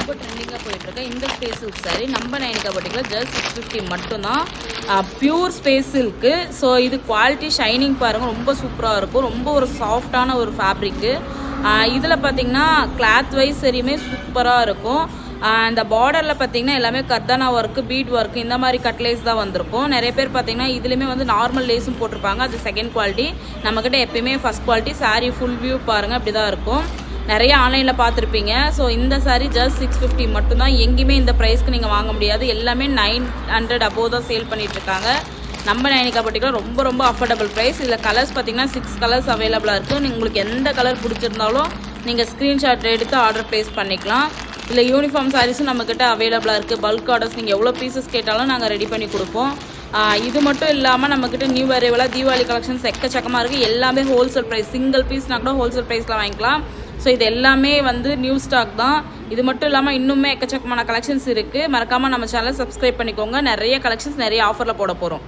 ரொம்ப ட்ரெண்டிங்காக போயிட்டுருக்கு இந்த ஸ்பேஸ் சில்க் சாரீ நம்ம நைனிகா பொட்டிக்கில் ஜஸ்ட் 650 மட்டும்தான். Pure space silk. ஸோ இது குவாலிட்டி ஷைனிங் பாருங்கள், ரொம்ப சூப்பராக இருக்கும். ரொம்ப ஒரு சாஃப்டான ஒரு ஃபேப்ரிக்கு. இதில் பார்த்தீங்கன்னா கிளாத் வைஸ் சரியுமே சூப்பராக இருக்கும். இந்த பார்டரில் பார்த்தீங்கன்னா எல்லாமே கர்தானா ஒர்க்கு, பீட் ஒர்க்கு, இந்த மாதிரி கட்லேஸ் தான் வந்திருக்கும். நிறைய பேர் பார்த்தீங்கன்னா இதுலேயுமே வந்து நார்மல் லேஸும் போட்டிருப்பாங்க. அது செகண்ட் குவாலிட்டி. நம்மக்கிட்ட எப்பயுமே first quality. Sari full view பாருங்கள், அப்படி தான் இருக்கும். நிறைய ஆன்லைனில் பார்த்துருப்பீங்க. ஸோ இந்த சாரீ ஜஸ்ட் 650 மட்டும்தான். எங்கேயுமே இந்த ப்ரைஸ்க்கு நீங்கள் வாங்க முடியாது. எல்லாமே 900 அபோவ் தான் சேல் பண்ணிகிட்ருக்காங்க. நம்ம நைனிகா பொட்டிக்கில் ரொம்ப ரொம்ப அஃபோர்டபுள் ப்ரைஸ். இதில் கலர்ஸ் பார்த்தீங்கன்னா 6 கலர்ஸ் அவைலபிளாக இருக்குது. உங்களுக்கு எந்த கலர் பிடிச்சிருந்தாலும் நீங்கள் ஸ்க்ரீன்ஷாட் எடுத்து ஆர்டர் ப்ளேஸ் பண்ணிக்கலாம். இல்லை யூனிஃபார்ம் சாரீஸும் நம்மக்கிட்ட அவைலபிளாக இருக்குது. பல்க் ஆர்டர்ஸ் நீங்கள் எவ்வளோ பீசஸ் கேட்டாலும் நாங்கள் ரெடி பண்ணி கொடுப்போம். இது மட்டும் இல்லாமல் நம்மக்கிட்ட நியூ அரைவலாக தீபாவளி கலெக்ஷன்ஸ் எக்கச்சக்கமாக இருக்குது. எல்லாமே ஹோல்சேல் ப்ரைஸ். சிங்கிள் பீஸ்னால் கூட ஹோல்சேல் ப்ரைஸில் வாங்கிக்கலாம். ஸோ இது எல்லாமே வந்து நியூ ஸ்டாக் தான். இது மட்டும் இல்லாமல் இன்னுமே எக்கச்சக்கமான கலெக்ஷன்ஸ் இருக்குது. மறக்காமல் நம்ம சேனலை சப்ஸ்கிரைப் பண்ணிக்கோங்க. நிறைய கலெக்ஷன்ஸ் நிறைய ஆஃபரில் போட போகிறோம்.